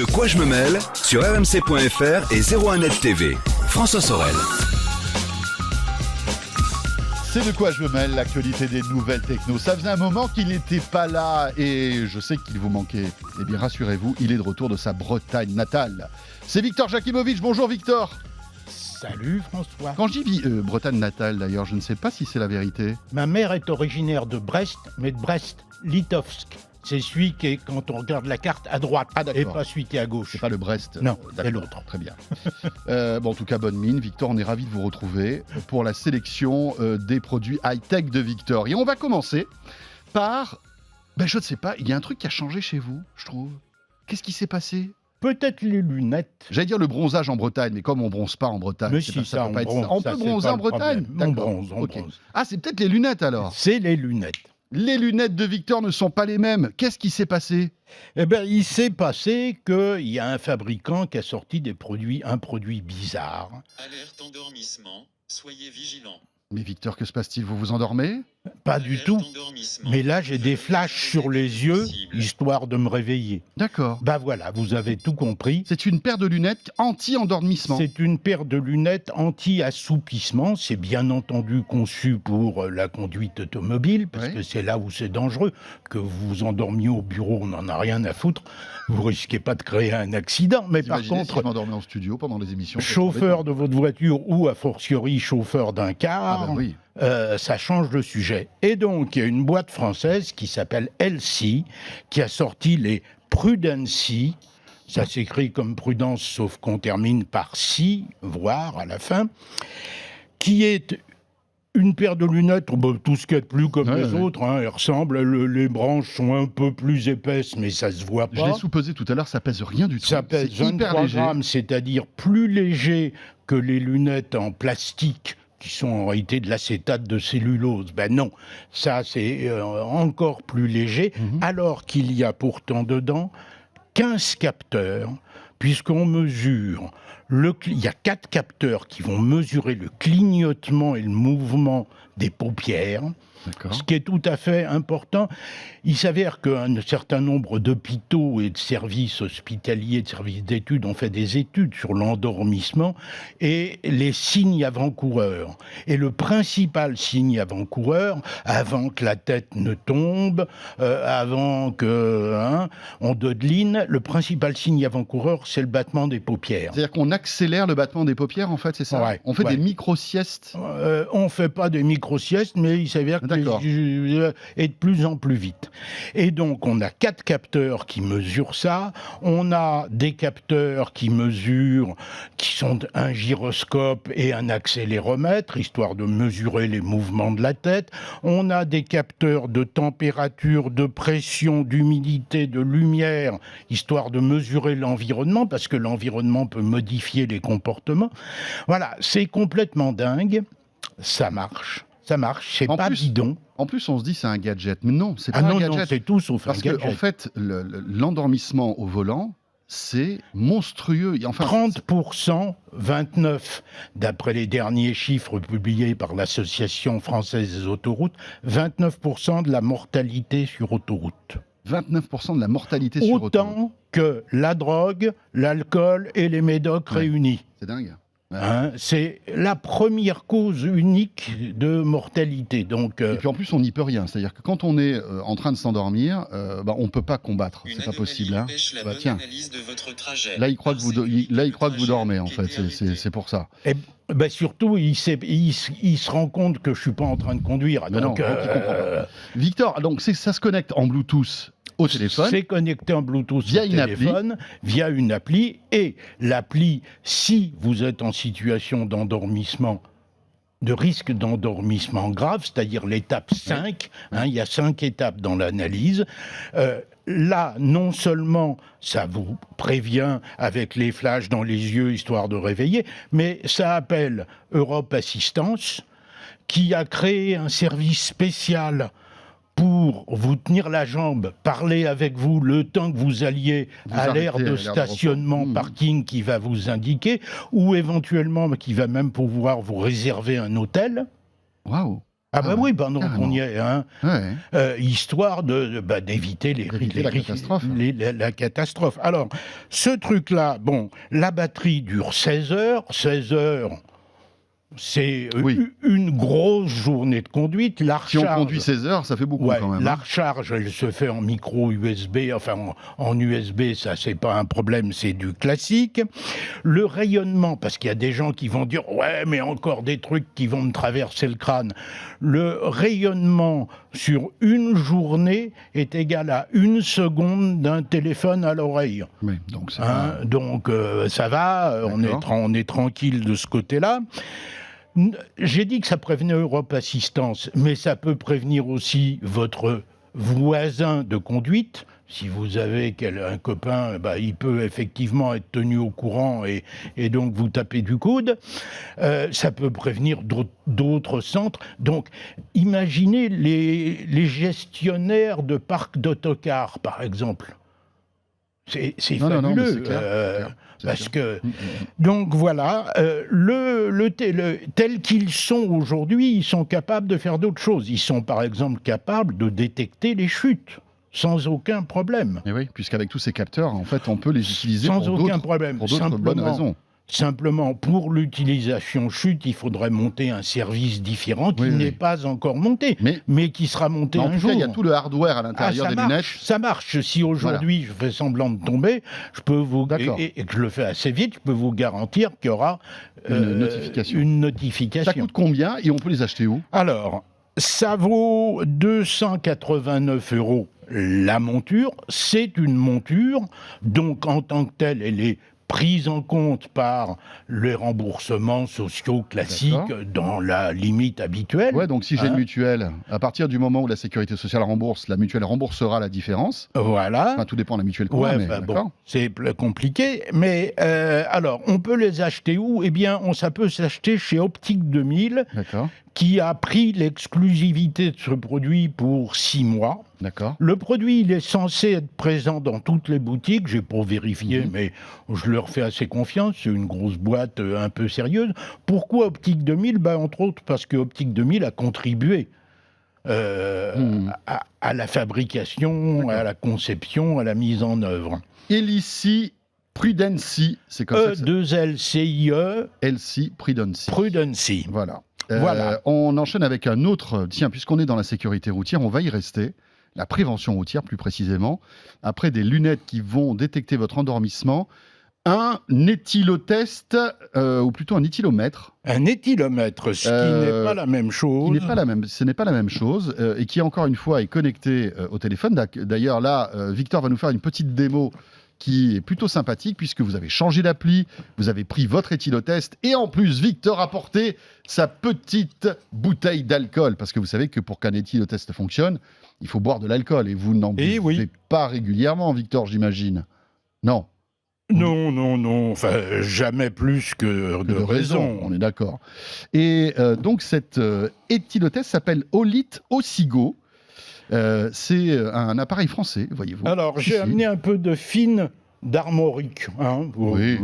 De quoi je me mêle sur rmc.fr et 01net TV. François Sorel. C'est de quoi je me mêle, l'actualité des nouvelles techno. Ça faisait un moment qu'il n'était pas là et je sais qu'il vous manquait. Eh bien rassurez-vous, il est de retour de sa Bretagne natale. C'est Victor Jakimovic. Bonjour Victor. Salut François. Quand je dis Bretagne natale d'ailleurs, je ne sais pas si c'est la vérité. Ma mère est originaire de Brest, mais de Brest-Litovsk. C'est celui qui est, quand on regarde la carte, à droite, et pas celui qui est à gauche. C'est pas le Brest. Non, c'est l'autre. Très bien. En tout cas, bonne mine. Victor, on est ravis de vous retrouver pour la sélection des produits high-tech de Victor. Et on va commencer par... je ne sais pas, il y a un truc qui a changé chez vous, je trouve. Qu'est-ce qui s'est passé ? Peut-être les lunettes. J'allais dire le bronzage en Bretagne, mais comme on bronze pas en Bretagne, mais si, ça, peut pas être ça. On peut bronzer en Bretagne ? On bronze. Ah, c'est peut-être les lunettes alors ? C'est les lunettes. Les lunettes de Victor ne sont pas les mêmes. Qu'est-ce qui s'est passé ? Eh bien, il s'est passé qu'il y a un fabricant qui a sorti un produit bizarre. Alerte endormissement, soyez vigilants. Mais Victor, que se passe-t-il ? Vous vous endormez ? Pas du tout. Mais là, j'ai des flashs sur les yeux, histoire de me réveiller. D'accord. Voilà, vous avez tout compris. C'est une paire de lunettes anti-endormissement. C'est une paire de lunettes anti-assoupissement. C'est bien entendu conçu pour la conduite automobile, parce que c'est là où c'est dangereux. Que vous vous endormiez au bureau, on n'en a rien à foutre. Vous risquez pas de créer un accident. Mais par contre, si je m'endormais en studio pendant les émissions. Chauffeur de votre voiture ou, a fortiori, chauffeur d'un car, oui. Ça change de sujet. Et donc, il y a une boîte française qui s'appelle LC, qui a sorti les Prudency. Ça s'écrit comme prudence, sauf qu'on termine par si, voire à la fin, qui est une paire de lunettes, tout ce qu'il y a de plus comme les autres, elles ressemblent, les branches sont un peu plus épaisses, mais ça se voit pas. Je l'ai soupesé tout à l'heure, ça pèse rien du tout. Ça pèse 23 grammes, c'est-à-dire plus léger que les lunettes en plastique, qui sont en réalité de l'acétate de cellulose. Non, ça c'est encore plus léger, alors qu'il y a pourtant dedans 15 capteurs, puisqu'on mesure, il y a 4 capteurs qui vont mesurer le clignotement et le mouvement des paupières. D'accord. Ce qui est tout à fait important. Il s'avère qu'un certain nombre d'hôpitaux et de services hospitaliers, de services d'études ont fait des études sur l'endormissement et les signes avant-coureurs. Et le principal signe avant-coureur, avant que la tête ne tombe, avant que on dodeline, le principal signe avant-coureur, c'est le battement des paupières. C'est-à-dire qu'on accélère le battement des paupières, en fait, c'est ça ? On fait des micro-siestes ? On ne fait pas des micro-siestes, mais il s'avère que et de plus en plus vite. Et donc, on a 4 capteurs qui mesurent ça. On a des capteurs qui mesurent, qui sont un gyroscope et un accéléromètre, histoire de mesurer les mouvements de la tête. On a des capteurs de température, de pression, d'humidité, de lumière, histoire de mesurer l'environnement, parce que l'environnement peut modifier les comportements. Voilà, c'est complètement dingue. Ça marche, c'est pas bidon. En plus, on se dit c'est un gadget. Mais non, c'est pas un gadget. Non, c'est tout sauf un gadget. Parce qu'en fait, l'endormissement au volant, c'est monstrueux. 30%, 29%, d'après les derniers chiffres publiés par l'Association française des autoroutes, 29% de la mortalité sur autoroute. 29% de la mortalité sur autoroute. Autant que la drogue, l'alcool et les médocs réunis. C'est dingue. C'est la première cause unique de mortalité. Donc, et puis en plus, on n'y peut rien. C'est-à-dire que quand on est en train de s'endormir, on ne peut pas combattre. C'est pas possible. Tiens. Là, il croit que vous dormez, en fait. C'est pour ça. Et, surtout, il se rend compte que je ne suis pas en train de conduire. Donc, Victor, donc ça se connecte en Bluetooth au téléphone. C'est connecté en Bluetooth via au téléphone, via une appli. Et l'appli, si vous êtes en situation d'endormissement, de risque d'endormissement grave, c'est-à-dire l'étape 5, il y a 5 étapes dans l'analyse, là, non seulement ça vous prévient avec les flashs dans les yeux, histoire de réveiller, mais ça appelle Europe Assistance, qui a créé un service spécial pour vous tenir la jambe, parler avec vous le temps que vous alliez à l'aire de stationnement, parking qui va vous indiquer, ou éventuellement qui va même pouvoir vous réserver un hôtel. Waouh! Ah bah Ah ouais, oui, pendant carrément. qu'on y est, hein, Ouais. histoire d'éviter D'éviter la catastrophe. la catastrophe. Alors, ce truc-là, bon, la batterie dure 16 heures. 16 heures, c'est Oui. une grosse journée de conduite. La Si on recharge, conduit 16 heures, ça fait beaucoup ouais, quand même. la hein. recharge, elle se fait en micro USB, enfin en USB, ça c'est pas un problème, c'est du classique. Le rayonnement, parce qu'il y a des gens qui vont dire ouais, mais encore des trucs qui vont me traverser le crâne. Le rayonnement sur une journée est égal à 1 seconde d'un téléphone à l'oreille. Oui, donc c'est Hein, donc ça va, on est tranquille de ce côté-là. J'ai dit que ça prévenait Europe Assistance, mais ça peut prévenir aussi votre voisin de conduite. Si vous avez un copain, il peut effectivement être tenu au courant et donc vous tapez du coude. Ça peut prévenir d'autres centres. Donc, imaginez les gestionnaires de parcs d'autocars, par exemple. C'est Non, mais fabuleux. c'est clair, c'est Parce sûr. que donc voilà, tels qu'ils sont aujourd'hui, ils sont capables de faire d'autres choses. Ils sont par exemple capables de détecter les chutes sans aucun problème. Et oui, puisqu'avec tous ces capteurs, en fait, on peut les utiliser Sans pour aucun d'autres problème. bonnes raisons. Simplement, pour l'utilisation chute, il faudrait monter un service différent qui Oui, n'est oui. pas encore monté, mais qui sera monté En un tout jour. cas, il y a tout le hardware à l'intérieur des lunettes. Ça marche. Si aujourd'hui je fais semblant de tomber, je peux vous D'accord. et que je le fais assez vite, je peux vous garantir qu'il y aura Une notification. une notification. Ça coûte combien et on peut les acheter où? Alors, ça vaut 289 € la monture. C'est une monture, donc en tant que telle, elle est prise en compte par les remboursements sociaux classiques dans la limite habituelle. Ouais, donc si j'ai une mutuelle, à partir du moment où la sécurité sociale rembourse, la mutuelle remboursera la différence. Voilà. Enfin, tout dépend de la mutuelle qu'on a, mais d'accord. Bon, c'est plus compliqué. Mais alors, on peut les acheter où? Eh bien, ça peut s'acheter chez Optique 2000, D'accord, qui a pris l'exclusivité de ce produit pour 6 mois. d'accord. Le produit, il est censé être présent dans toutes les boutiques. J'ai pas vérifié, mais je leur fais assez confiance. C'est une grosse boîte un peu sérieuse. Pourquoi Optique 2000? Entre autres parce que Optique 2000 a contribué à la fabrication, à la conception, à la mise en œuvre. Elici Prudency, c'est comme ça que E2LCIE, Elsie Prudency. Prudency. Voilà. Voilà. On enchaîne avec un autre. Tiens, puisqu'on est dans la sécurité routière, on va y rester. La prévention routière, plus précisément. Après des lunettes qui vont détecter votre endormissement, un éthylotest, ou plutôt un éthylomètre. Un éthylomètre, ce qui n'est pas la même chose. Ce n'est pas la même chose, et qui, encore une fois, est connecté au téléphone. D'ailleurs, là, Victor va nous faire une petite démo qui est plutôt sympathique, puisque vous avez changé d'appli, vous avez pris votre éthylotest, et en plus, Victor a porté sa petite bouteille d'alcool, parce que vous savez que pour qu'un éthylotest fonctionne, il faut boire de l'alcool, et vous n'en buvez pas régulièrement, Victor, j'imagine. Non. Non, enfin, jamais plus que de raison. On est d'accord. Et donc, cet éthylotest s'appelle Olite Ocigo. C'est un appareil français, voyez-vous. Alors, j'ai amené un peu de fine d'armorique. Oui,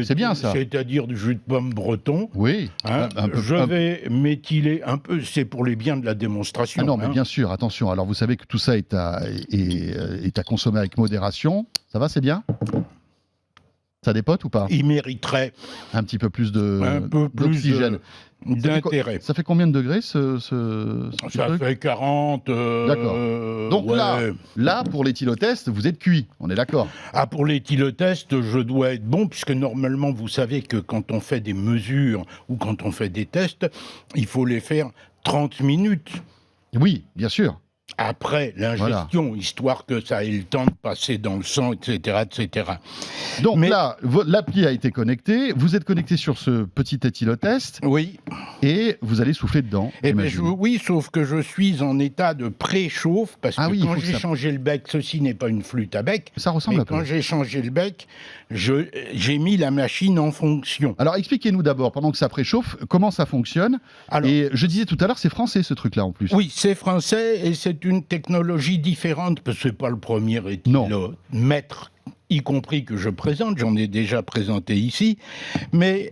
c'est bien ça. C'est-à-dire du jus de pomme breton. Oui. Je vais m'éthyler un peu, c'est pour les biens de la démonstration. Ah non, mais bien sûr, attention. Alors, vous savez que tout ça est à consommer avec modération. Ça va, c'est bien? Ça dépote ou pas? Il mériterait un petit peu plus d'oxygène. D'intérêt. Ça fait combien de degrés ce Ça truc? fait 40. D'accord. Donc là, pour l'éthylotest, vous êtes cuit, on est d'accord? Ah, pour l'éthylotest, je dois être bon, puisque normalement, vous savez que quand on fait des mesures ou quand on fait des tests, il faut les faire 30 minutes. Oui, bien sûr. Après l'ingestion, histoire que ça ait le temps de passer dans le sang, etc. etc. Donc là, l'appli a été connectée, vous êtes connecté sur ce petit éthylotest, oui, et vous allez souffler dedans. Oui, sauf que je suis en état de préchauffe, parce que quand j'ai changé le bec, ceci n'est pas une flûte à bec, ça ressemble un peu. Quand j'ai changé le bec, j'ai mis la machine en fonction. Alors expliquez-nous d'abord, pendant que ça préchauffe, comment ça fonctionne. Et je disais tout à l'heure, c'est français ce truc-là en plus. Oui, c'est français et c'est une technologie différente, parce que c'est pas le premier éthylomètre y compris que je présente, j'en ai déjà présenté ici, mais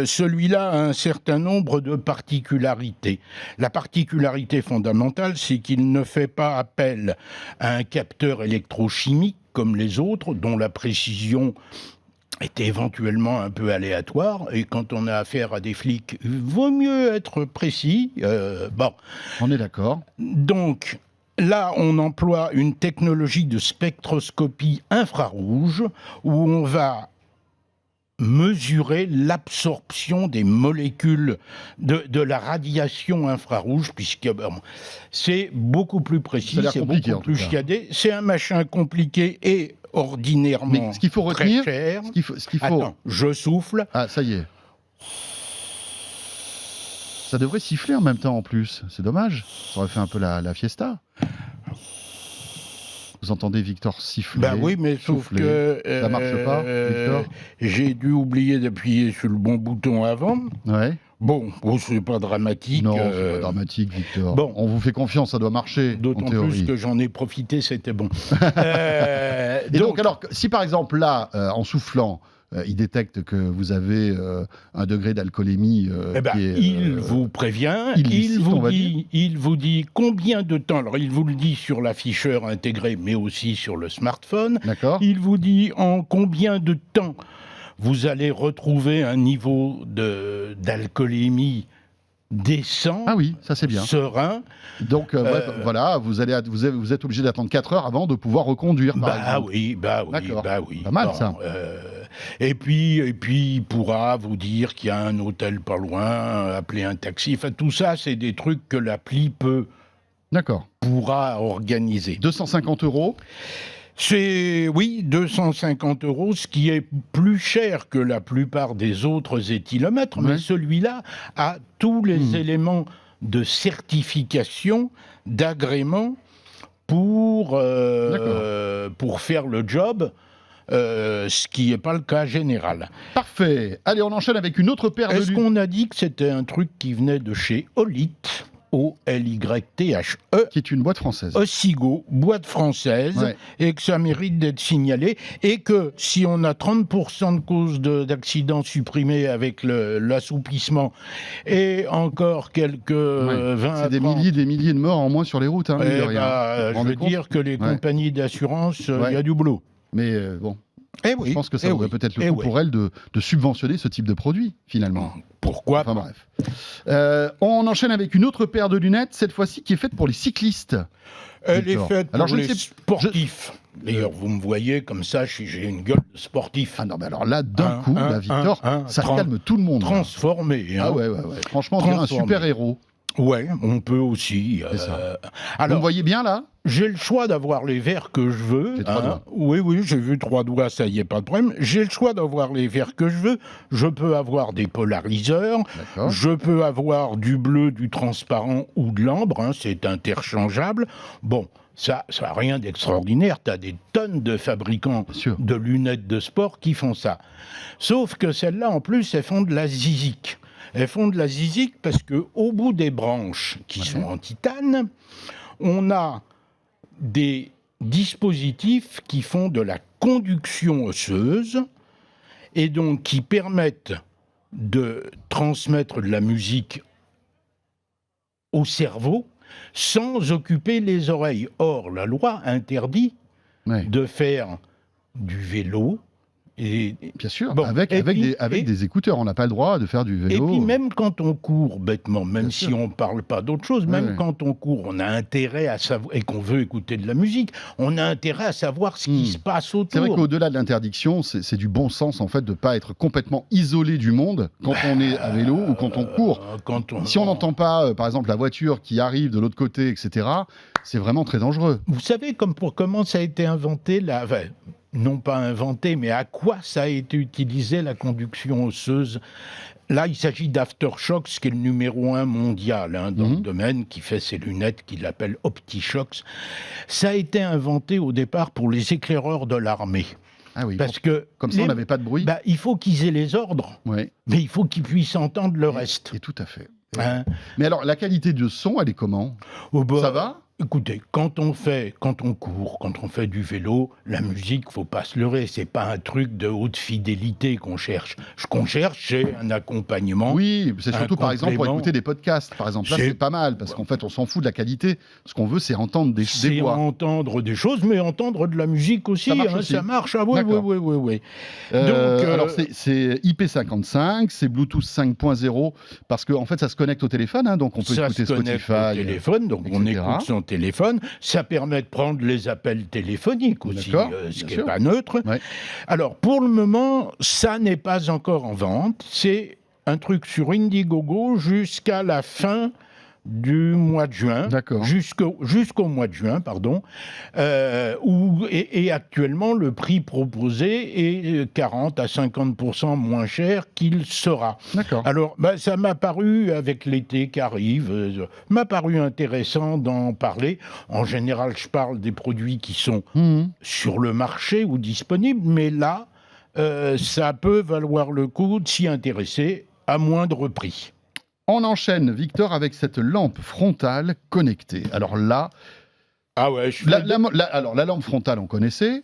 celui-là a un certain nombre de particularités. La particularité fondamentale, c'est qu'il ne fait pas appel à un capteur électrochimique comme les autres, dont la précision est éventuellement un peu aléatoire, et quand on a affaire à des flics, il vaut mieux être précis. Bon. On est d'accord. Donc, là, on emploie une technologie de spectroscopie infrarouge où on va mesurer l'absorption des molécules de la radiation infrarouge, puisque c'est beaucoup plus précis, Ça a l'air c'est compliqué, beaucoup en tout plus cas. chiadé. C'est un machin compliqué et ordinairement Mais ce qu'il faut très retenir, cher. ce qu'il faut... Attends, je souffle. Ah, ça y est. Ça devrait siffler en même temps en plus. C'est dommage. Ça aurait fait un peu la fiesta. Vous entendez Victor siffler. Ben oui, mais sauf souffler. que... Ça marche pas, Victor ? J'ai dû oublier d'appuyer sur le bon bouton avant. Ouais. Bon, c'est pas dramatique. Non, c'est pas dramatique, Victor. bon. On vous fait confiance, ça doit marcher. D'autant en théorie. plus que j'en ai profité, c'était bon. Et donc, alors, si par exemple là, en soufflant, il détecte que vous avez un degré d'alcoolémie eh ben, qui est... il vous prévient, illicite, on va il vous dit combien de temps, alors il vous le dit sur l'afficheur intégré, mais aussi sur le smartphone, D'accord. il vous dit en combien de temps vous allez retrouver un niveau d'alcoolémie décent, Ah oui, ça c'est bien. serein. Donc voilà, vous êtes obligé d'attendre 4 heures avant de pouvoir reconduire, par exemple. D'accord. Pas mal, ça. Et puis, il pourra vous dire qu'il y a un hôtel pas loin, appeler un taxi. Enfin, tout ça, c'est des trucs que l'appli D'accord. pourra organiser. 250 €. C'est, oui, 250 €, ce qui est plus cher que la plupart des autres éthylomètres, mais Ouais. celui-là a tous les éléments de certification, d'agrément pour faire le job, ce qui n'est pas le cas général. Parfait. Allez, on enchaîne avec une autre paire de Est-ce lunettes. qu'on a dit que c'était un truc qui venait de chez Olyth, O-L-Y-T-H-E, Qui est une boîte française. Osigo, boîte française, Ouais. et que ça mérite d'être signalé, et que si on a 30% de causes d'accidents supprimées avec l'assouplissement, et encore quelques 20 C'est des 30, milliers de morts en moins sur les routes. Hein, mine de rien. Vous vous je rendez veux compte dire que les Ouais. compagnies d'assurance, il Ouais. y a du boulot. Mais bon, Eh oui, je pense que ça eh vaudrait oui, peut-être le eh coup oui. pour elles de subventionner ce type de produit, finalement. Pourquoi Enfin pas. bref. On enchaîne avec une autre paire de lunettes, cette fois-ci qui est faite pour les cyclistes. Elle est Victor. faite Alors, pour je ne les sais- sportifs. D'ailleurs, vous me voyez comme ça, j'ai une gueule de sportif. Ah non, mais alors là, d'un coup, Un, là, Victor, ça calme tout le monde. là. Transformé. Hein. Ah ouais. Franchement, on dirait un Transformé. super-héros. Ouais, on peut aussi. C'est ça. Vous me Alors, voyez bien, là j'ai le choix d'avoir les verres que je veux. J'ai 3 doigts. Oui, j'ai vu 3 doigts, ça y est, pas de problème. J'ai le choix d'avoir les verres que je veux. Je peux avoir des polariseurs. D'accord. Je peux avoir du bleu, du transparent ou de l'ambre. Hein, c'est interchangeable. Bon, ça n'a rien d'extraordinaire. Tu as des tonnes de fabricants Bien sûr. de lunettes de sport qui font ça. Sauf que celles-là, en plus, elles font de la zizique. Elles font de la zizique parce qu'au bout des branches qui sont en titane, on a des dispositifs qui font de la conduction osseuse et donc qui permettent de transmettre de la musique au cerveau sans occuper les oreilles. Or, la loi interdit Ouais. de faire du vélo et Bien sûr, Bon, avec et puis- des écouteurs. On n'a pas le droit de faire du vélo. puis même quand on court bêtement, même Bien si sûr. on ne parle pas d'autre chose, Ouais, même ouais. quand on court, on a intérêt à savoir, et qu'on veut écouter de la musique, on a intérêt à savoir ce qui se passe autour. C'est vrai qu'au-delà de l'interdiction, c'est du bon sens en fait de ne pas être complètement isolé du monde quand on est à vélo ou quand on court. Si on n'entend pas, par exemple, la voiture qui arrive de l'autre côté, etc., c'est vraiment très dangereux. Vous savez comment ça a été inventé, non pas inventé, mais à quoi ça a été utilisé la conduction osseuse? Là, il s'agit d'Aftershocks, qui est le numéro 1 mondial dans le domaine, qui fait ses lunettes, qu'il appelle OptiShocks. Ça a été inventé au départ pour les éclaireurs de l'armée. Ah oui. Parce que Comme ça, on n'avait pas de bruit. il faut qu'ils aient les ordres, Ouais. mais il faut qu'ils puissent entendre le reste. Et tout à fait. Hein. Mais alors, la qualité de son, elle est comment? Oh, bah, Ça va? Écoutez, quand on court, quand on fait du vélo, la musique, faut pas se leurrer, c'est pas un truc de haute fidélité qu'on cherche. Ce qu'on cherche, c'est un accompagnement. Oui, c'est surtout par exemple pour complément. écouter des podcasts. Par exemple, là, C'est- c'est pas mal parce qu'en fait, on s'en fout de la qualité. Ce qu'on veut, c'est entendre des C'est voix. entendre des choses, mais entendre de la musique aussi. Ça marche aussi. Ça marche. Ah oui, D'accord. oui. Donc, Alors, c'est IP55, c'est Bluetooth 5.0 parce qu'en fait, ça se connecte au téléphone, hein, donc on peut ça écouter se connecte Spotify. au téléphone, donc on etc. écoute son téléphone. Ça permet de prendre les appels téléphoniques aussi, D'accord, ce bien qui n'est sûr. pas neutre. Ouais. Alors, pour le moment, ça n'est pas encore en vente. C'est un truc sur Indiegogo jusqu'à la fin du mois de juin, D'accord. jusqu'au mois de juin, pardon, et actuellement le prix proposé est 40 à 50% moins cher qu'il sera. D'accord. Alors, ça m'a paru, avec l'été qui arrive, m'a paru intéressant d'en parler. En général, je parle des produits qui sont Mhm. sur le marché ou disponibles, mais là, ça peut valoir le coup de s'y intéresser à moindre prix. On enchaîne, Victor, avec cette lampe frontale connectée. Alors là, Ah ouais, alors la lampe frontale, on connaissait.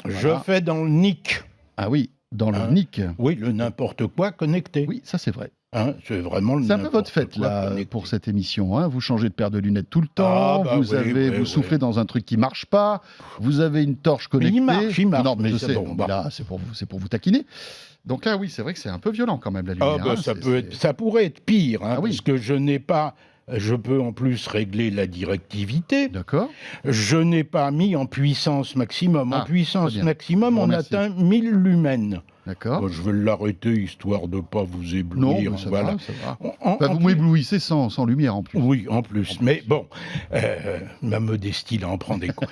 je Voilà. fais dans le NIC. Ah oui, dans le Hein. NIC. Oui, le n'importe quoi connecté. Oui, ça c'est vrai. Hein, c'est vraiment le C'est un peu votre n'importe fête quoi là connecté. pour cette émission. Hein. Vous changez de paire de lunettes tout le temps. Ah, bah vous oui, vous oui. soufflez dans un truc qui marche pas. Vous avez une torche Mais connectée. il marche, Non, mais je c'est sais. bon, mais bah. là, c'est pour vous taquiner. Donc là, oui, c'est vrai que c'est un peu violent quand même la lumière. Ah bah, hein. ça pourrait être pire, hein, Ah oui. parce que je peux en plus régler la directivité. D'accord. Je n'ai pas mis en puissance maximum. Ah, En puissance très bien. maximum, Je vous on remercie. atteint 1000 lumens. D'accord. Je vais l'arrêter histoire de ne pas vous Non, éblouir. mais ça voilà. va, ça va. En- Enfin, en vous plus- m'éblouissez sans lumière en plus. Oui, en plus. Mais bon, ma modestie, là, en prend des coups.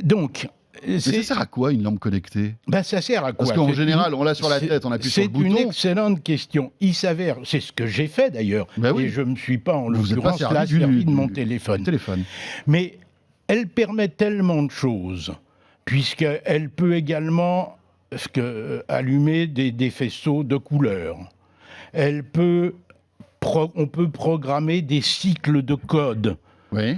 Donc, Mais ça sert à quoi une lampe connectée? ça sert à quoi? Parce qu'en C'est général, une- on l'a sur la c'est- tête, on appuie sur le C'est une bouton. excellente question. Il s'avère, c'est ce que j'ai fait d'ailleurs, Ben oui. et je ne me suis pas, en Vous êtes pas l'occurrence, là, servi servi de mon du téléphone. téléphone. Mais elle permet tellement de choses, puisqu'elle peut également allumer des faisceaux de couleurs. On peut programmer des cycles de code. Oui.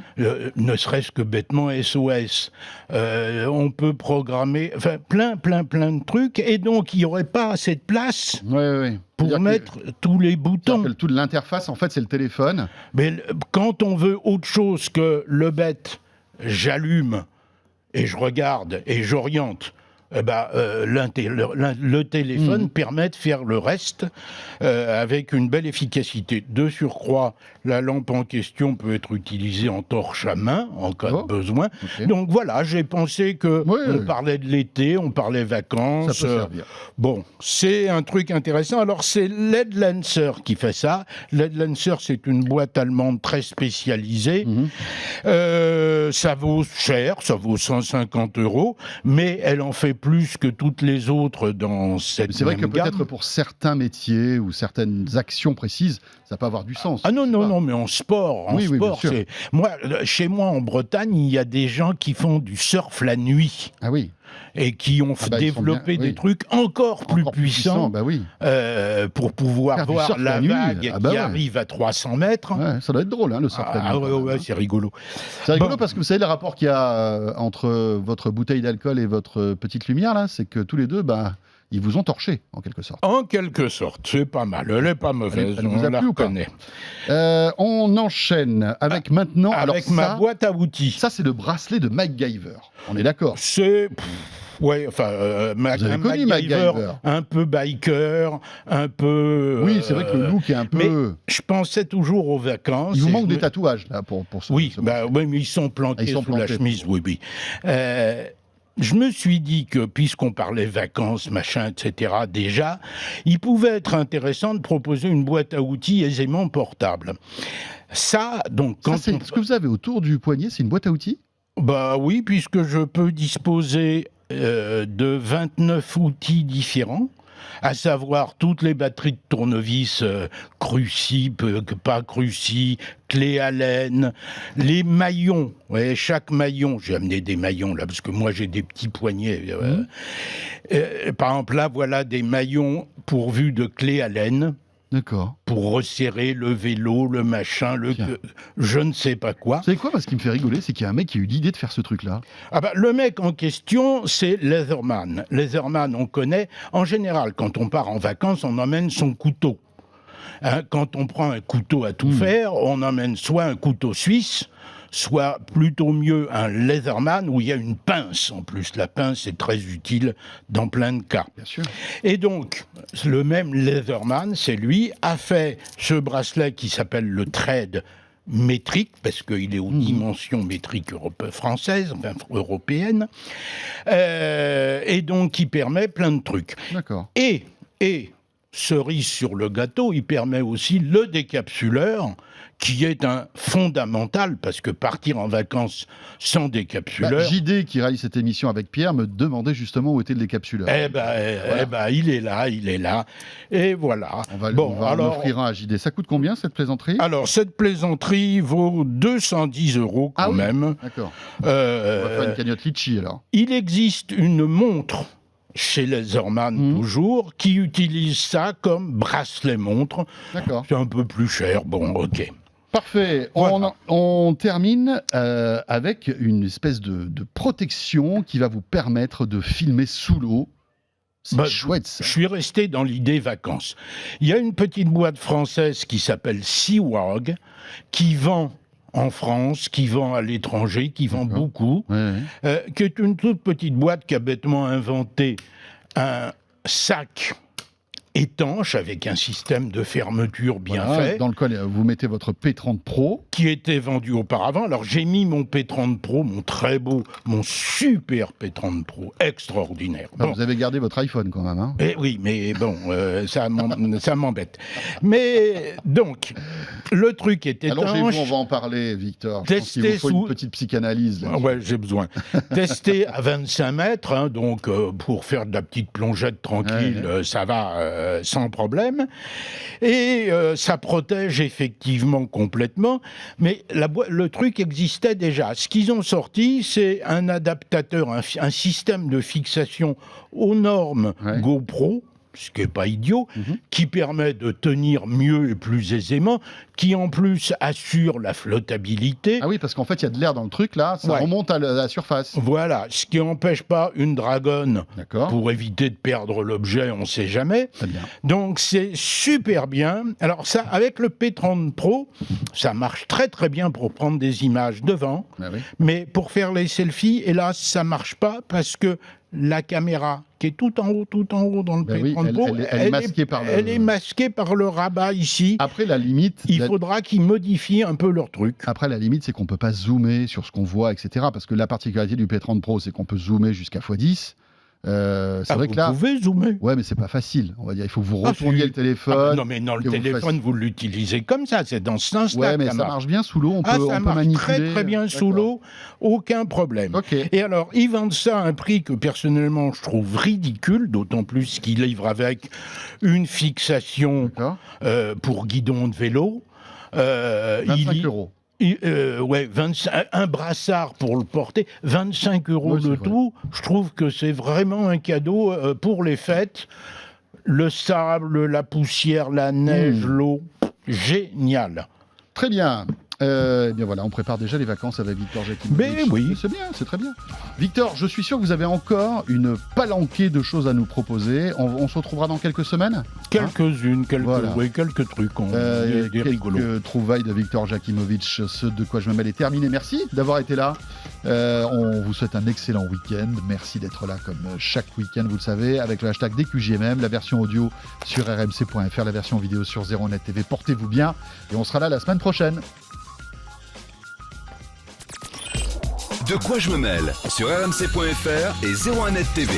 Ne serait-ce que bêtement SOS. On peut programmer plein de trucs, et donc il n'y aurait pas assez de place Oui. pour mettre tous les boutons. Toute l'interface, en fait, c'est le téléphone. Mais quand on veut autre chose que le bête, j'allume et je regarde et j'oriente, le téléphone permet de faire le reste avec une belle efficacité. De surcroît, la lampe en question peut être utilisée en torche à main en cas de besoin. Ok. Donc voilà, j'ai pensé que on parlait de l'été, on parlait vacances. Ça peut servir. Bon, c'est un truc intéressant. Alors, c'est LED Lancer qui fait ça. LED Lancer, c'est une boîte allemande très spécialisée. Ça vaut cher, ça vaut 150 €, mais elle en fait plus que toutes les autres dans cette C'est vrai que même gamme. peut-être pour certains métiers ou certaines actions précises, ça peut avoir du sens. Ah non, je sais pas. non, mais en sport, Oui, bien sûr. c'est... Moi, chez moi, en Bretagne, il y a des gens qui font du surf la nuit Ah oui. et qui ont Ils sont développé bien, des oui. trucs encore plus puissants. Bah oui. Pour pouvoir Faire du voir surf la la nuit, vague ah bah qui ouais. arrive à 300 mètres. Ouais, ça doit être drôle, hein, le surf la nuit, Ah quand ouais, même, ouais, hein. c'est rigolo. C'est rigolo Bon. parce que vous savez le rapport qu'il y a entre votre bouteille d'alcool et votre petite lumière, là, c'est que tous les deux, ils vous ont torché, en quelque sorte. En quelque sorte, c'est pas mal. Elle est pas mauvaise, Elle vous a on la plu ou pas reconnaît. On enchaîne avec maintenant... alors Avec ma ça, boîte à outils. ça, c'est le bracelet de MacGyver. On est d'accord. C'est... Ouais, enfin, Vous avez un connu MacGyver, MacGyver. un peu biker, un peu... Oui, c'est vrai que le look est un peu... mais je pensais toujours aux vacances. Il vous et manque je des me- tatouages, là, pour ce... Oui, ce oui, mais ils sont planqués Ils sont sous la plantés. chemise, oui. Je me suis dit que, puisqu'on parlait vacances, machin, etc., déjà, il pouvait être intéressant de proposer une boîte à outils aisément portable. Ça, donc, Ça, quand c'est ce que vous avez autour du poignet, c'est une boîte à outils? Bah oui, puisque je peux disposer de 29 outils différents, à savoir toutes les batteries de tournevis Cruci, pas Cruci, clé Allen, les maillons. Ouais, chaque maillon, j'ai amené des maillons là, parce que moi j'ai des petits poignets. Par exemple, là, voilà des maillons pourvus de clé Allen. D'accord. pour resserrer le vélo, le machin, Tiens. je ne sais pas quoi. Vous savez quoi? Parce qu'il me fait rigoler, c'est qu'il y a un mec qui a eu l'idée de faire ce truc-là. Ah bah, le mec en question, c'est Leatherman. Leatherman, on connaît. En général, quand on part en vacances, on emmène son couteau. Hein, quand on prend un couteau à tout faire, on emmène soit un couteau suisse, soit plutôt mieux un Leatherman où il y a une pince en plus. La pince est très utile dans plein de cas. Bien sûr. Et donc, le même Leatherman, c'est lui, a fait ce bracelet qui s'appelle le Trade métrique, parce qu'il est aux dimensions métriques françaises, enfin européennes, et donc qui permet plein de trucs. D'accord. Et cerise sur le gâteau, il permet aussi le décapsuleur, qui est un fondamental, parce que partir en vacances sans décapsuleur... JD, qui réalise cette émission avec Pierre, me demandait justement où était le décapsuleur. Eh ben, il est là, et voilà. On va en offrir un à JD. Ça coûte combien, cette plaisanterie? Alors, cette plaisanterie vaut 210 € quand même. D'accord. On va faire une cagnotte litchi, alors. Il existe une montre chez Leatherman, toujours, qui utilise ça comme bracelet-montre. D'accord. C'est un peu plus cher, bon, ok. Parfait. Voilà. On termine avec une espèce de protection qui va vous permettre de filmer sous l'eau. C'est chouette, ça. Je suis resté dans l'idée vacances. Il y a une petite boîte française qui s'appelle Seawag, qui vend en France, qui vend à l'étranger, qui vend beaucoup, qui est une toute petite boîte qui a bêtement inventé un sac étanche avec un système de fermeture bien fait. Dans lequel vous mettez votre P30 Pro. Qui était vendu auparavant. Alors j'ai mis mon P30 Pro, mon super P30 Pro, extraordinaire. Bon. Vous avez gardé votre iPhone quand même, hein? Oui, mais bon, ça m'embête. Mais donc, le truc est étanche. Allongez-vous, on va en parler, Victor. Je pense qu'il vous faut une petite psychanalyse. Là. Ouais, j'ai besoin. Testé à 25 mètres, hein, donc pour faire de la petite plongette tranquille, ça va sans problème. Et ça protège effectivement complètement. Mais le truc existait déjà. Ce qu'ils ont sorti, c'est un adaptateur, un système de fixation aux normes GoPro, ce qui n'est pas idiot, qui permet de tenir mieux et plus aisément, qui en plus assure la flottabilité. Ah oui, parce qu'en fait, il y a de l'air dans le truc, là, ça remonte à la surface. Voilà, ce qui n'empêche pas une dragonne, pour éviter de perdre l'objet, on ne sait jamais. Très bien. Donc c'est super bien. Alors ça, avec le P30 Pro, ça marche très très bien pour prendre des images devant, mais pour faire les selfies, hélas, ça ne marche pas, parce que la caméra, qui est tout en haut dans le P30 Pro, elle est masquée par le rabat ici. Après, la limite... Il faudra qu'ils modifient un peu leur truc. Après, la limite, c'est qu'on ne peut pas zoomer sur ce qu'on voit, etc. Parce que la particularité du P30 Pro, c'est qu'on peut zoomer jusqu'à x10. C'est vrai que là, vous pouvez zoomer. Ouais, mais c'est pas facile. On va dire, il faut que vous retourniez le téléphone. Non, mais non, le téléphone, vous l'utilisez comme ça. C'est dans ce sens-là. Ouais, mais ça marche bien sous l'eau. On peut manipuler. Très très bien sous l'eau, aucun problème. Et alors, ils vendent ça à un prix que personnellement je trouve ridicule, d'autant plus qu'ils livrent avec une fixation pour guidon de vélo. 25 €. Un brassard pour le porter, 25 € le tout. Je trouve que c'est vraiment un cadeau pour les fêtes. Le sable, la poussière, la neige, l'eau, génial. Très bien. Eh bien voilà, on prépare déjà les vacances avec Victor Jakimovic. Mais oui. C'est bien, c'est très bien. Victor, je suis sûr que vous avez encore une palanquée de choses à nous proposer. On se retrouvera dans quelques semaines. Quelques-unes, quelques trucs. Des rigolos. Quelques trouvailles de Victor Jakimovic, ce de quoi je me mêle est terminé. Merci d'avoir été là. On vous souhaite un excellent week-end. Merci d'être là comme chaque week-end, vous le savez, avec le hashtag DQJMM, la version audio sur rmc.fr, la version vidéo sur 0net TV. Portez-vous bien et on sera là la semaine prochaine. De quoi je me mêle sur rmc.fr et 01net TV.